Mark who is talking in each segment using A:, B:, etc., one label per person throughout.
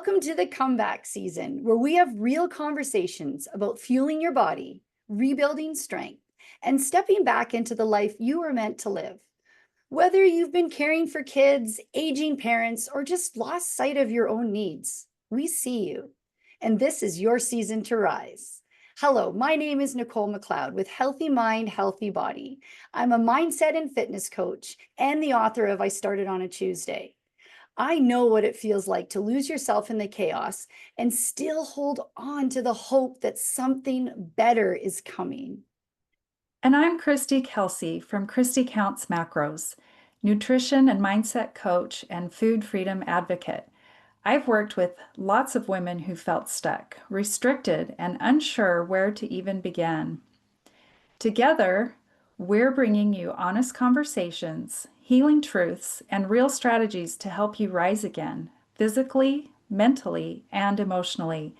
A: Welcome to the comeback season, where we have real conversations about fueling your body, rebuilding strength, and stepping back into the life you were meant to live. Whether you've been caring for kids, aging parents, or just lost sight of your own needs, we see you. And this is your season to rise. Hello, my name is Nichole McLeod with Healthy Mind, Healthy Body. I'm a mindset and fitness coach and the author of I Started on a Tuesday. I know what it feels like to lose yourself in the chaos and still hold on to the hope that something better is coming.
B: And I'm Christi Kelsey from Christi Counts Macros, nutrition and mindset coach and food freedom advocate. I've worked with lots of women who felt stuck, restricted, and unsure where to even begin. Together, we're bringing you honest conversations, healing truths, and real strategies to help you rise again, physically, mentally, and emotionally,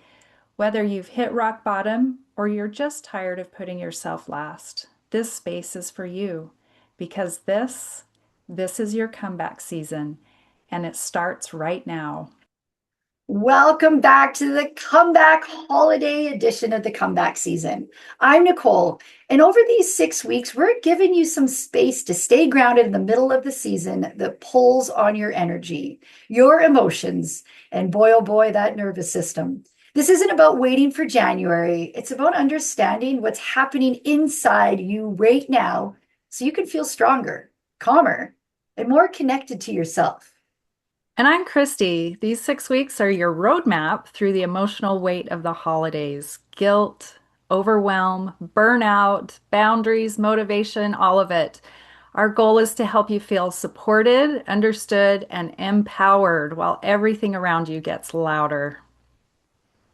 B: whether you've hit rock bottom or you're just tired of putting yourself last. This space is for you because this is your comeback season and it starts right now.
A: Welcome back to the comeback holiday edition of the comeback season. I'm Nichole, and over these 6 weeks, we're giving you some space to stay grounded in the middle of the season that pulls on your energy, your emotions, and boy, oh boy, that nervous system. This isn't about waiting for January. It's about understanding what's happening inside you right now so you can feel stronger, calmer, and more connected to yourself.
B: And I'm Christy. These 6 weeks are your roadmap through the emotional weight of the holidays: guilt, overwhelm, burnout, boundaries, motivation, all of it. Our goal is to help you feel supported, understood, and empowered while everything around you gets louder.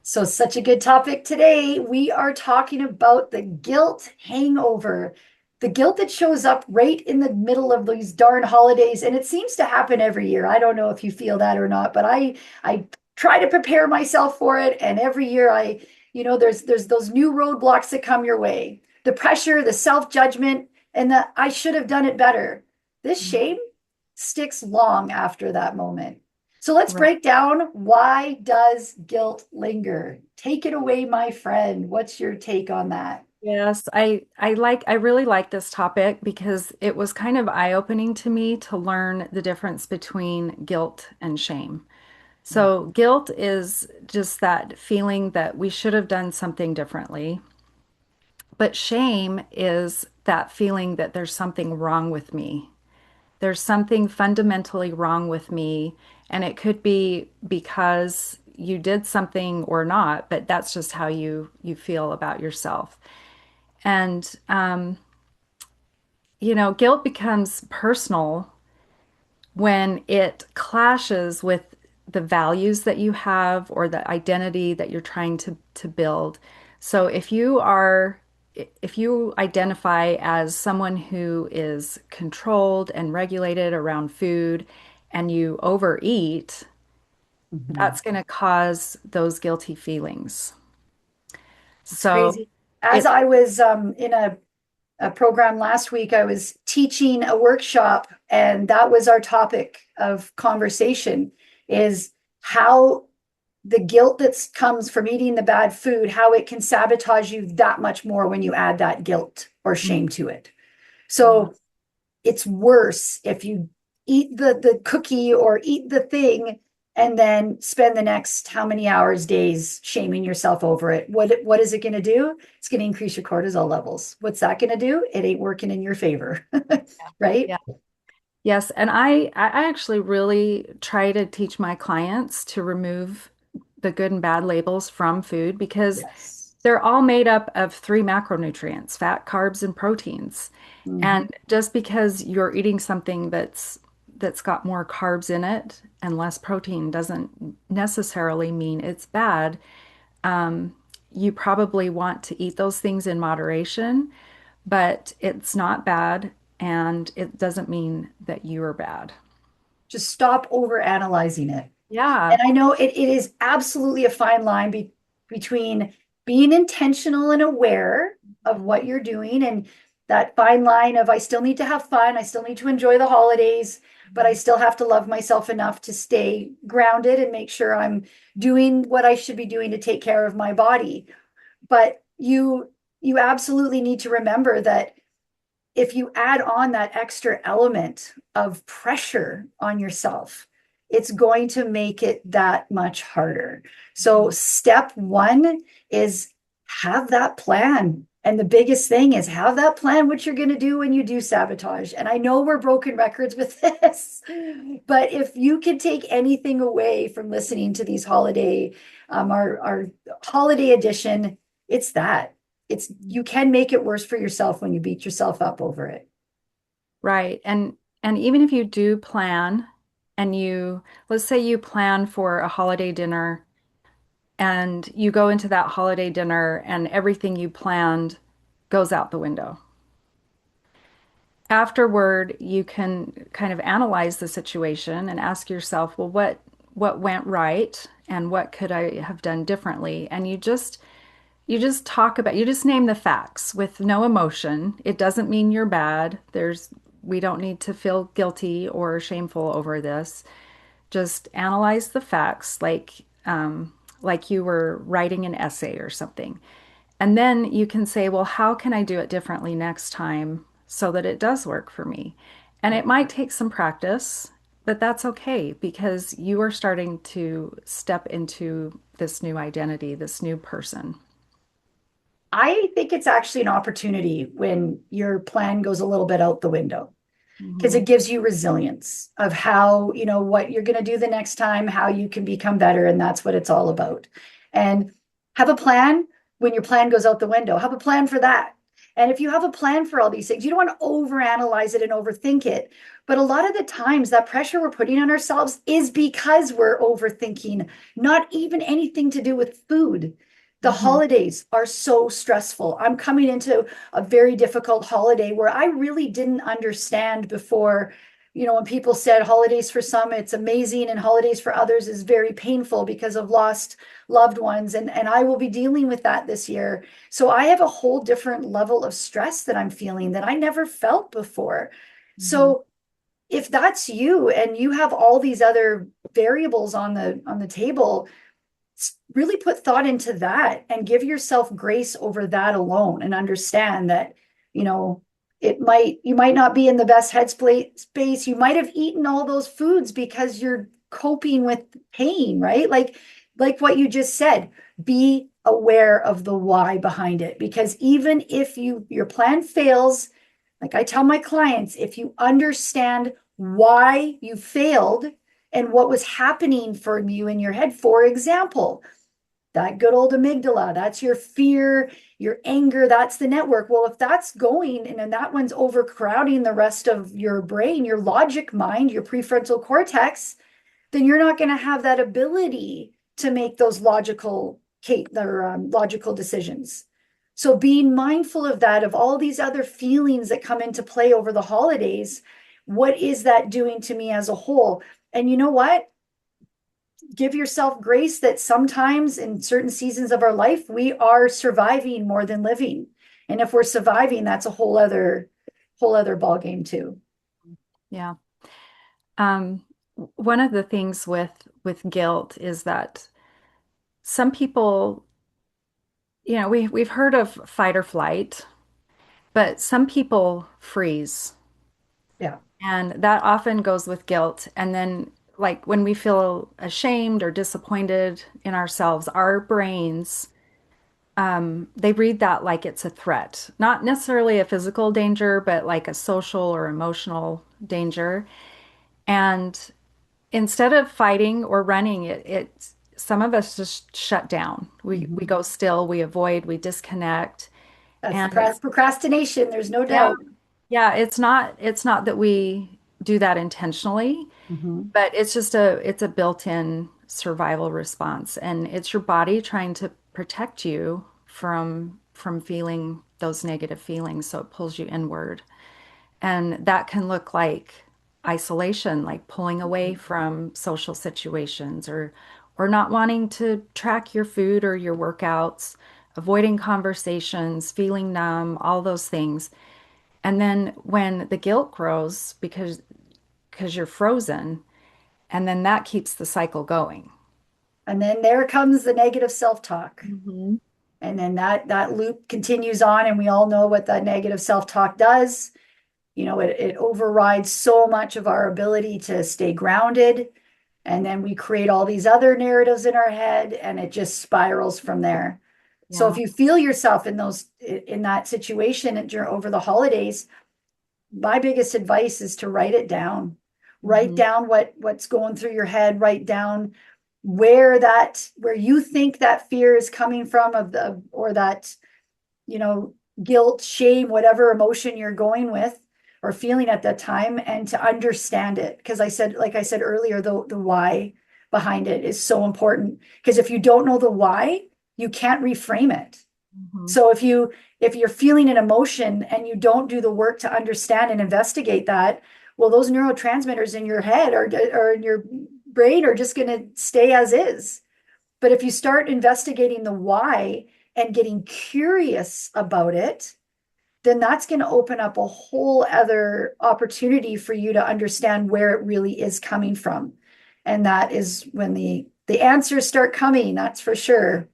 A: So, such a good topic today. We are talking about the guilt hangover, the guilt that shows up right in the middle of these darn holidays. And it seems to happen every year. I don't know if you feel that or not, but I try to prepare myself for it. And every year there's those new roadblocks that come your way. The pressure, the self-judgment, and the I should have done it better. This shame sticks long after that moment. So let's
B: Right.
A: break down, why does guilt linger? Take it away, my friend. What's your take on that?
B: Yes, I really like this topic because it was kind of eye-opening to me to learn the difference between guilt and shame. So guilt is just that feeling that we should have done something differently. But shame is that feeling that there's something wrong with me. There's something fundamentally wrong with me. And it could be because you did something or not, but that's just how you feel about yourself. And guilt becomes personal when it clashes with the values that you have or the identity that you're trying to build. So if you identify as someone who is controlled and regulated around food and you overeat,
A: Mhm.
B: that's going to cause those guilty feelings.
A: It's
B: So
A: crazy. As
B: it
A: I was in a program last week, I was teaching a workshop, and that was our topic of conversation is how the guilt that comes from eating the bad food, how it can sabotage you that much more when you add that guilt or shame to it.
B: yeah.
A: So it's worse if you eat the cookie or eat the thing and then spend the next how many hours, days shaming yourself over it. What is it going to do? It's going to increase your cortisol levels. What's that going to do? It ain't working in your favor. Right?
B: Yeah. Yes, and I actually really try to teach my clients to remove the good and bad labels from food because
A: Yes.
B: they're all made up of three macronutrients: fat, carbs, and proteins.
A: Mhm.
B: And just because you're eating something that's got more carbs in it and less protein doesn't necessarily mean it's bad. Um, you probably want to eat those things in moderation, but it's not bad, and it doesn't mean that you're bad.
A: Just stop over analyzing it. And
B: Yeah.
A: I know it is absolutely a fine line between being intentional and aware of what you're doing, and that fine line of I still need to have fun, I still need to enjoy the holidays, but I still have to love myself enough to stay grounded and make sure I'm doing what I should be doing to take care of my body. But you absolutely need to remember that if you add on that extra element of pressure on yourself, it's going to make it that much harder. So, step one is have that plan. And the biggest thing is have that plan what you're going to do when you do sabotage. And I know we're broken records with this, but if you can take anything away from listening to these our holiday edition, it's that it's you can make it worse for yourself when you beat yourself up over it.
B: Right. And even if you do plan and let's say you plan for a holiday dinner and you go into that holiday dinner and everything you planned goes out the window. Afterward, you can kind of analyze the situation and ask yourself, well, what went right and what could I have done differently? And you just name the facts with no emotion. It doesn't mean you're bad. We don't need to feel guilty or shameful over this. Just analyze the facts like you were writing an essay or something. And then you can say, well, how can I do it differently next time so that it does work for me? And it might take some practice, but that's okay because you are starting to step into this new identity, this new person.
A: I think it's actually an opportunity when your plan goes a little bit out the window because
B: Mhm.
A: it gives you resilience of how, what you're going to do the next time, how you can become better. And that's what it's all about. And have a plan when your plan goes out the window. Have a plan for that. And if you have a plan for all these things, you don't want to overanalyze it and overthink it. But a lot of the times, that pressure we're putting on ourselves is because we're overthinking, not even anything to do with food. The
B: Mhm.
A: holidays are so stressful. I'm coming into a very difficult holiday where I really didn't understand before. When people said holidays for some, it's amazing, and holidays for others is very painful because of lost loved ones. And I will be dealing with that this year. So I have a whole different level of stress that I'm feeling that I never felt before.
B: Mhm.
A: So if that's you and you have all these other variables on the table, really put thought into that and give yourself grace over that alone and understand that, you know, you might not be in the best headspace. You might have eaten all those foods because you're coping with pain, right? Like what you just said, be aware of the why behind it. Because even if your plan fails, like I tell my clients, if you understand why you failed and what was happening for you in your head, for example, that good old amygdala, that's your fear, your anger, that's the network. Well, if that's going and then that one's overcrowding the rest of your brain, your logic mind, your prefrontal cortex, then you're not going to have that ability to make those logical decisions. So being mindful of that, of all these other feelings that come into play over the holidays, what is that doing to me as a whole? And you know what? Give yourself grace that sometimes in certain seasons of our life, we are surviving more than living. And if we're surviving, that's a whole other ball game too.
B: Yeah. Um, One of the things with guilt is that some people, we've heard of fight or flight, but some people freeze.
A: Yeah.
B: And that often goes with guilt. And then, like, when we feel ashamed or disappointed in ourselves, our brains, they read that like it's a threat, not necessarily a physical danger, but like a social or emotional danger. And instead of fighting or running, some of us just shut down. We
A: Mhm.
B: go still, we avoid, we disconnect.
A: That's the
B: And it's
A: procrastination. There's no
B: yeah,
A: doubt.
B: yeah, it's not that we do that intentionally.
A: Mhm.
B: But it's a built-in survival response, and it's your body trying to protect you from feeling those negative feelings, so it pulls you inward. And that can look like isolation, like pulling away from social situations or not wanting to track your food or your workouts, avoiding conversations, feeling numb, all those things. And then when the guilt grows because you're frozen. And then that keeps the cycle going.
A: And then there comes the negative self-talk.
B: Hmm.
A: And then that loop continues on, and we all know what that negative self-talk does. It overrides so much of our ability to stay grounded. And then we create all these other narratives in our head, and it just spirals from there. So if
B: Yeah.
A: you feel yourself in that situation over the holidays, my biggest advice is to write it down. Write
B: Hmm.
A: down what's going through your head. Write down where you think that fear is coming from, or that, you know, guilt, shame, whatever emotion you're going with or feeling at that time, and to understand it. Because like I said earlier, the why behind it is so important. Because if you don't know the why, you can't reframe it.
B: Hmm.
A: So if you're feeling an emotion and you don't do the work to understand and investigate that, well, those neurotransmitters in your head or in your brain are just going to stay as is. But if you start investigating the why and getting curious about it, then that's going to open up a whole other opportunity for you to understand where it really is coming from. And that is when the answers start coming, that's for sure.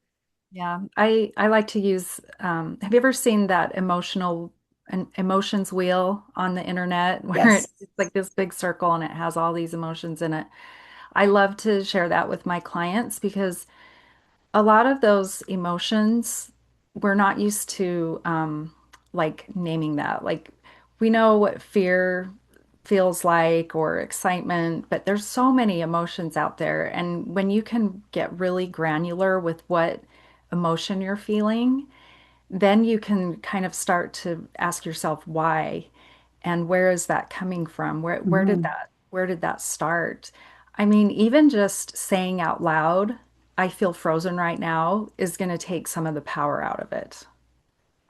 B: Yeah. I like to use, have you ever seen that an emotions wheel on the internet where
A: Yes.
B: it's like this big circle and it has all these emotions in it? I love to share that with my clients because a lot of those emotions, we're not used to like naming that. Like we know what fear feels like or excitement, but there's so many emotions out there. And when you can get really granular with what emotion you're feeling, then you can kind of start to ask yourself why and where is that coming from?
A: Mhm.
B: Where did that start? I mean, even just saying out loud, I feel frozen right now is going to take some of the power out of it,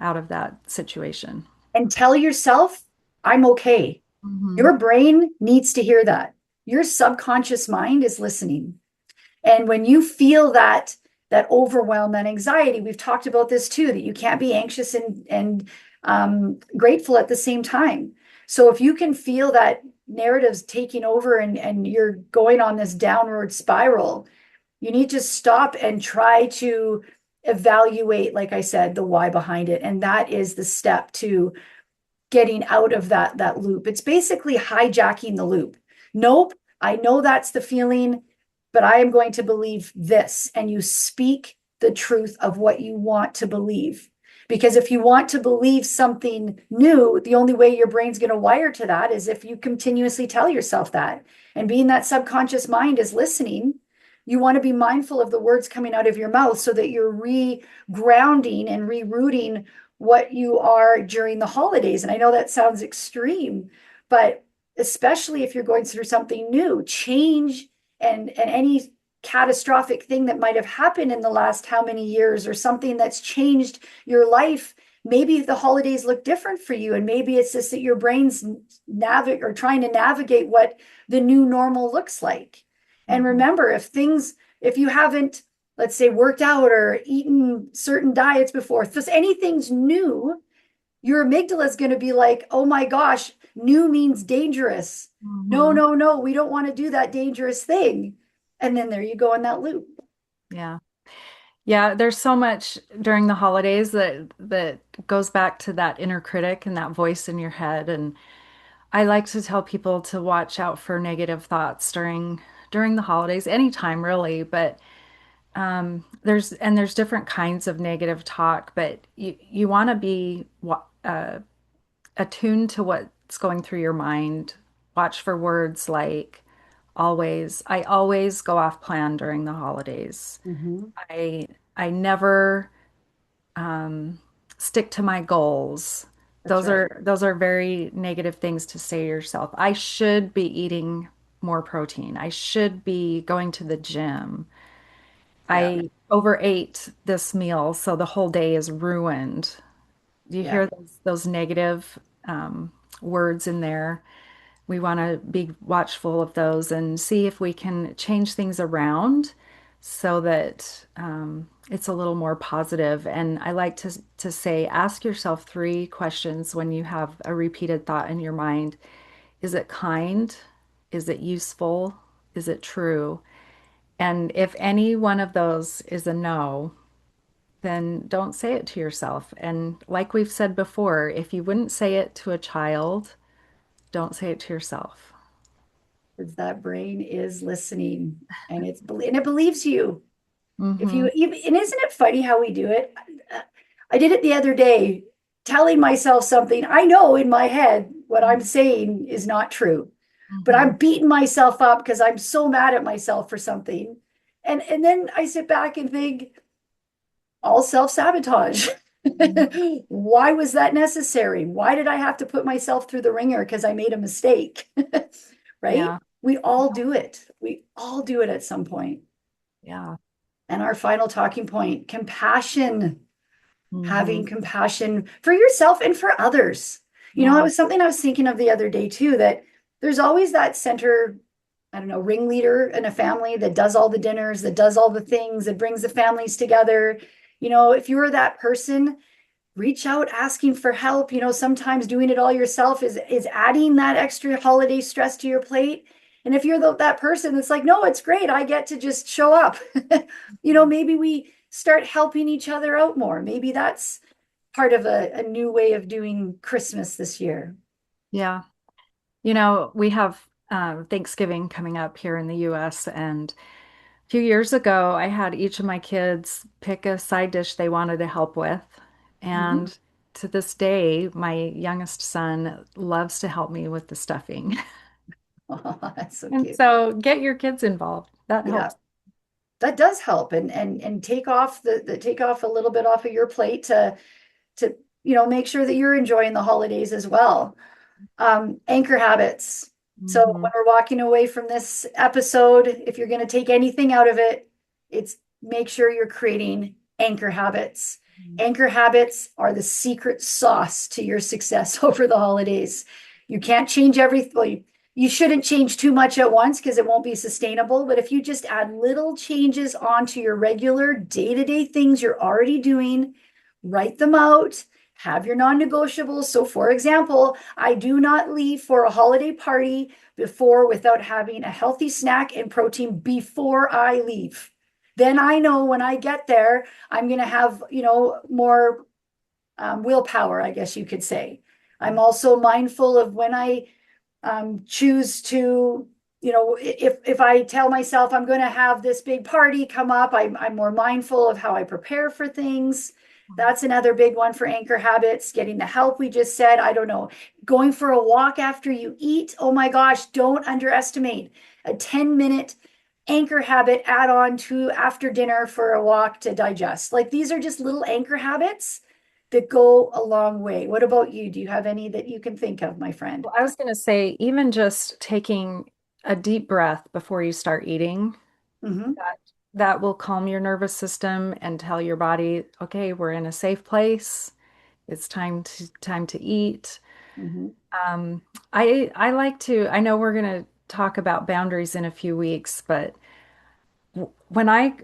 B: out of that situation.
A: And tell yourself, I'm okay.
B: Hmm.
A: Your brain needs to hear that. Your subconscious mind is listening. And when you feel that overwhelm, that anxiety, we've talked about this too, that you can't be anxious and grateful at the same time. So if you can feel that narratives taking over and you're going on this downward spiral, you need to stop and try to evaluate, like I said, the why behind it. And that is the step to getting out of that loop. It's basically hijacking the loop. Nope, I know that's the feeling, but I am going to believe this. And you speak the truth of what you want to believe. Because if you want to believe something new, the only way your brain's going to wire to that is if you continuously tell yourself that. And being that subconscious mind is listening, you want to be mindful of the words coming out of your mouth so that you're re-grounding and rerouting what you are during the holidays. And I know that sounds extreme, but especially if you're going through something new, change and any catastrophic thing that might have happened in the last how many years, or something that's changed your life. Maybe the holidays look different for you, and maybe it's just that your brain's trying to navigate what the new normal looks like. And
B: Hmm.
A: remember, if you haven't, let's say, worked out or eaten certain diets before, if anything's new, your amygdala is going to be like, oh my gosh, new means dangerous. No,
B: Hmm.
A: no, no, we don't want to do that dangerous thing. And then there you go in that loop.
B: Yeah. Yeah, there's so much during the holidays that goes back to that inner critic and that voice in your head. And I like to tell people to watch out for negative thoughts during the holidays, anytime really. But there's different kinds of negative talk, but you want to be attuned to what's going through your mind. Watch for words like always. I always go off plan during the holidays.
A: Mhm.
B: I I never um, stick to my goals.
A: That's right.
B: Those are very negative things to say to yourself. I should be eating more protein. I should be going to the gym.
A: Yeah.
B: I overate this meal, so the whole day is ruined. Do you
A: Yeah.
B: hear those negative words in there? We want to be watchful of those and see if we can change things around so that it's a little more positive. And I like to say, ask yourself three questions when you have a repeated thought in your mind. Is it kind? Is it useful? Is it true? And if any one of those is a no, then don't say it to yourself. And like we've said before, if you wouldn't say it to a child, don't say it to yourself.
A: Because that brain is listening and and it believes you. If
B: Mm-hmm.
A: you even, and isn't it funny how we do it? I did it the other day, telling myself something. I know in my head what I'm saying is not true, but
B: Mm-hmm.
A: I'm beating myself up because I'm so mad at myself for something. And then I sit back and think, all self-sabotage. Why was that necessary? Why did I have to put myself through the ringer because I made a mistake? Right?
B: Yeah.
A: We all do it. We all do it at some point.
B: Yeah.
A: And our final talking point, compassion,
B: Mm-hmm.
A: having compassion for yourself and for others. You know, it
B: Yeah.
A: was something I was thinking of the other day too, that there's always that center, I don't know, ringleader in a family that does all the dinners, that does all the things, that brings the families together. You know, if you're that person, reach out asking for help. You know, sometimes doing it all yourself is adding that extra holiday stress to your plate. And if you're that person that's like, no, it's great, I get to just show up. You know, maybe we start helping each other out more. Maybe that's part of a new way of doing Christmas this year.
B: Yeah. We have Thanksgiving coming up here in the US, and a few years ago, I had each of my kids pick a side dish they wanted to help with.
A: Mhm.
B: And to this day, my youngest son loves to help me with the stuffing.
A: Oh, that's so
B: And
A: cute.
B: so get your kids involved. That
A: Yeah,
B: helps.
A: that does help, and take off the take off a little bit off of your plate to make sure that you're enjoying the holidays as well. Anchor habits. So
B: Hmm.
A: when we're walking away from this episode, if you're going to take anything out of it, it's make sure you're creating anchor habits. Anchor habits are the secret sauce to your success over the holidays. You can't change everything. Well, you shouldn't change too much at once because it won't be sustainable. But if you just add little changes onto your regular day to day things you're already doing, write them out, have your non negotiables. So, for example, I do not leave for a holiday party without having a healthy snack and protein before I leave. Then I know when I get there, I'm going to have, more willpower, I guess you could say. I'm also mindful of when I choose to, if I tell myself I'm going to have this big party come up, I'm more mindful of how I prepare for things. That's another big one for anchor habits, getting the help we just said. I don't know, going for a walk after you eat. Oh my gosh, don't underestimate a 10-minute anchor habit add on to after dinner for a walk to digest. Like these are just little anchor habits that go a long way. What about you? Do you have any that you can think of, my friend?
B: Well, I was going to say, even just taking a deep breath before you start eating,
A: Mm-hmm.
B: that that will calm your nervous system and tell your body, okay, we're in a safe place. It's time to eat.
A: Mm-hmm.
B: Um, I like to, I know we're going to talk about boundaries in a few weeks, but when I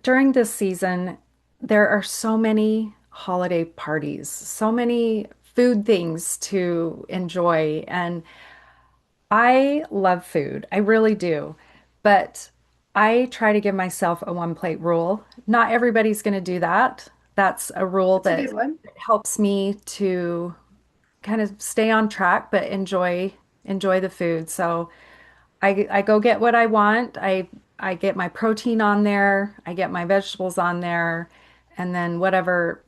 B: during this season, there are so many holiday parties, so many food things to enjoy, and I love food. I really do. But I try to give myself a one plate rule. Not everybody's going to do that. That's a rule
A: That's a
B: that
A: good one.
B: helps me to kind of stay on track, but enjoy the food. So I go get what I want. I get my protein on there. I get my vegetables on there, and then whatever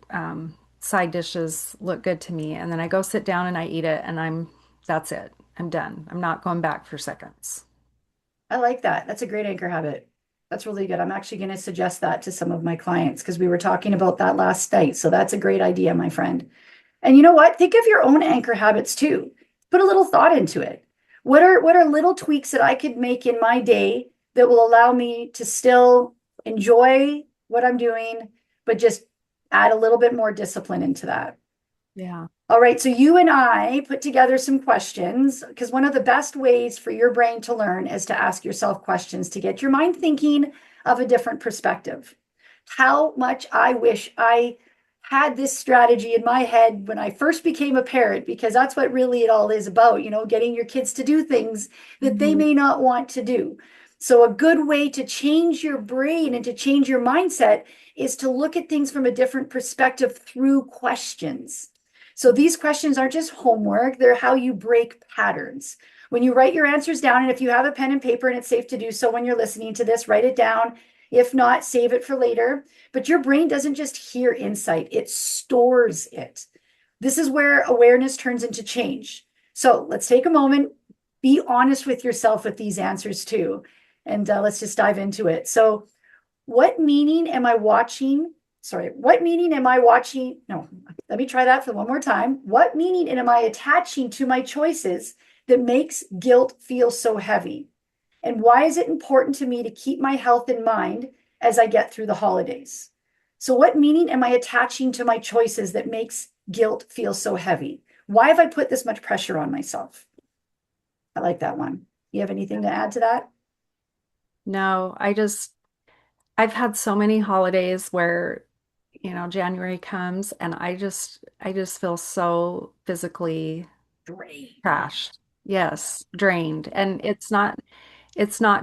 B: side dishes look good to me. And then I go sit down and I eat it, and that's it. I'm done. I'm not going back for seconds.
A: I like that. That's a great anchor habit. That's really good. I'm actually going to suggest that to some of my clients because we were talking about that last night. So that's a great idea, my friend. And you know what? Think of your own anchor habits too. Put a little thought into it. What are little tweaks that I could make in my day that will allow me to still enjoy what I'm doing, but just add a little bit more discipline into that?
B: Yeah.
A: All right, so you and I put together some questions because one of the best ways for your brain to learn is to ask yourself questions to get your mind thinking of a different perspective. How much I wish I had this strategy in my head when I first became a parent, because that's what really it all is about, getting your kids to do things that they
B: Mhm.
A: may not want to do. So, a good way to change your brain and to change your mindset is to look at things from a different perspective through questions. So, these questions aren't just homework, they're how you break patterns. When you write your answers down, and if you have a pen and paper and it's safe to do so when you're listening to this, write it down. If not, save it for later. But your brain doesn't just hear insight, it stores it. This is where awareness turns into change. So let's take a moment, be honest with yourself with these answers too. And let's just dive into it. So, what meaning am I watching? Sorry, what meaning am I watching? No, let me try that for one more time. What meaning am I attaching to my choices that makes guilt feel so heavy? And why is it important to me to keep my health in mind as I get through the holidays? So, what meaning am I attaching to my choices that makes guilt feel so heavy? Why have I put this much pressure on myself? I like that one. You have anything to add to that?
B: No, I've had so many holidays where, January comes and I just feel so physically
A: Great.
B: trashed. Yes, drained. And it's not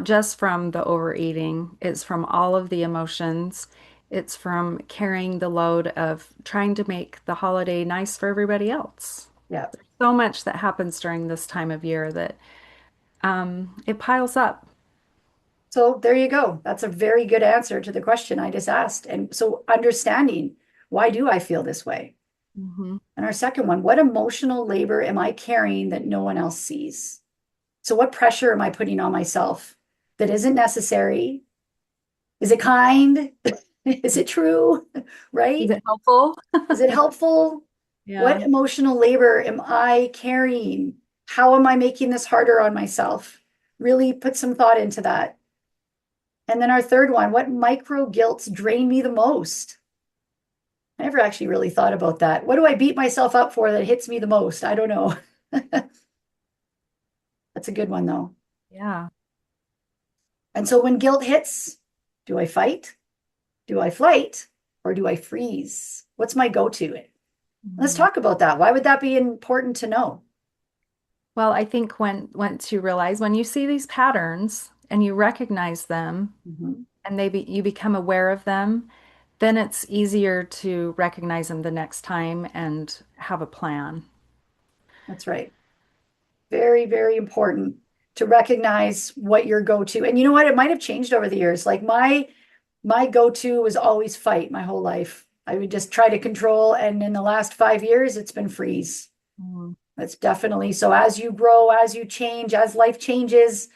B: just from the overeating, it's from all of the emotions. It's from carrying the load of trying to make the holiday nice for everybody else.
A: Yeah.
B: So much that happens during this time of year that it piles up.
A: So there you go. That's a very good answer to the question I just asked. And so understanding, why do I feel this way?
B: Hmm.
A: And our second one, what emotional labor am I carrying that no one else sees? So what pressure am I putting on myself that isn't necessary? Is it kind? Is it true?
B: Is
A: Right?
B: it helpful?
A: Is it helpful?
B: Yeah.
A: What emotional labor am I carrying? How am I making this harder on myself? Really put some thought into that. And then our third one, what micro guilts drain me the most? I never actually really thought about that. What do I beat myself up for that hits me the most? I don't know. That's a good one, though.
B: Yeah.
A: And so when guilt hits, do I fight? Do I flight? Or do I freeze? What's my go to? Let's
B: Mhm.
A: talk about that. Why would that be important to know?
B: Well, I think once you realize when you see these patterns and you recognize them
A: Mhm.
B: and you become aware of them, then it's easier to recognize them the next time and have a plan.
A: That's right. Very, very important to recognize what your go to. And you know what? It might have changed over the years. Like my go-to was always fight my whole life. I would just try to control. And in the last 5 years, it's been freeze.
B: Mm.
A: That's definitely so. As you grow, as you change, as life changes,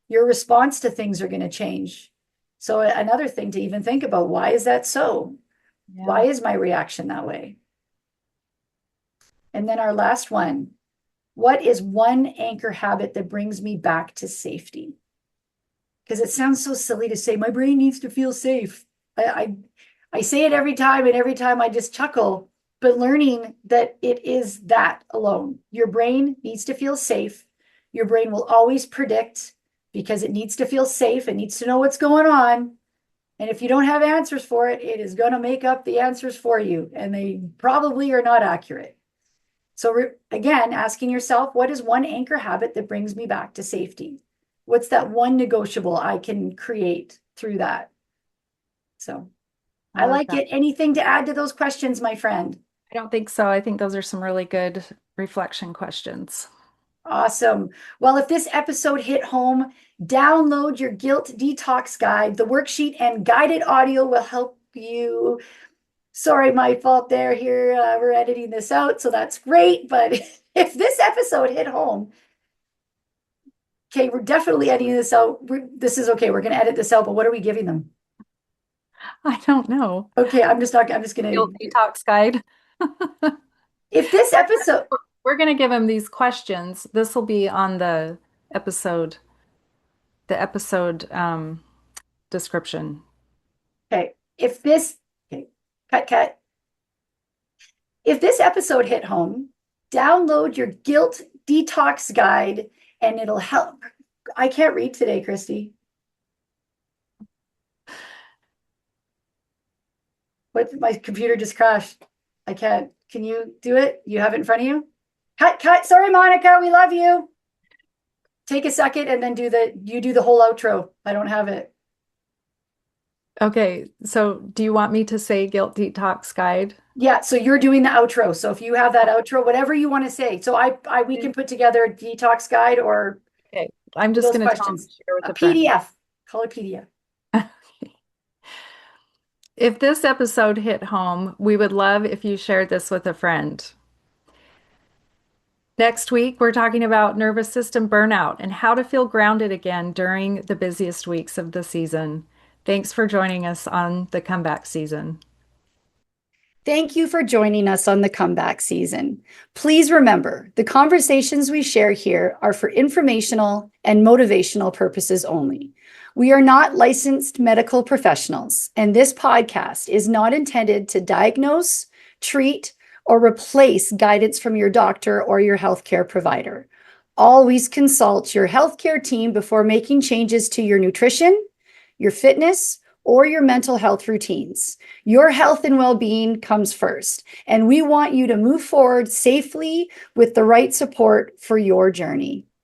A: your response to things are going to change. So, another thing to even think about, why is that so? Why
B: Yeah.
A: is my reaction that way? And then our last one, what is one anchor habit that brings me back to safety? Because it sounds so silly to say my brain needs to feel safe. I, I I say it every time, and every time I just chuckle. But learning that it is that alone. Your brain needs to feel safe. Your brain will always predict because it needs to feel safe. It needs to know what's going on. And if you don't have answers for it, it is going to make up the answers for you. And they probably are not accurate. So, again, asking yourself, what is one anchor habit that brings me back to safety? What's that one negotiable I can create through that? So,
B: I
A: I
B: like
A: like
B: that.
A: it. Anything to add to those questions, my friend?
B: I don't think so. I think those are some really good reflection questions.
A: Awesome. Well, if this episode hit home, download your guilt detox guide. The worksheet and guided audio will help you. Sorry, my fault there. Here, we're editing this out, so that's great. But if this episode hit home, okay, we're definitely editing this out. This is okay. We're going to edit this out, but what are we giving them?
B: I don't know.
A: Okay, I'm just not, I'm just
B: Guilt
A: going to,
B: detox guide.
A: if this episode,
B: We're going to give him these questions. This will be on episode, the episode description.
A: okay, if this, okay, cut. If this episode hit home, download your guilt detox guide and it'll help. I can't read today, Christy. What? My computer just crashed. I can't. Can you do it? You have it in front of you? Cut. Sorry, Monica. We love you. Take a second and then you do the whole outro. I don't have it.
B: Okay, so do you want me to say guilt detox guide?
A: Yeah, so you're doing the outro. So if you have that outro, whatever you want to say. So we can put together a detox guide or
B: Okay, I'm just
A: those
B: going to tell them to
A: questions.
B: share with
A: A
B: a friend.
A: PDF. Call it PDF.
B: If this episode hit home, we would love if you shared this with a friend. Next week, we're talking about nervous system burnout and how to feel grounded again during the busiest weeks of the season. Thanks for joining us on the comeback season.
A: Thank you for joining us on the comeback season. Please remember, the conversations we share here are for informational and motivational purposes only. We are not licensed medical professionals, and this podcast is not intended to diagnose, treat, or replace guidance from your doctor or your healthcare provider. Always consult your healthcare team before making changes to your nutrition, your fitness, or your mental health routines. Your health and well-being comes first, and we want you to move forward safely with the right support for your journey.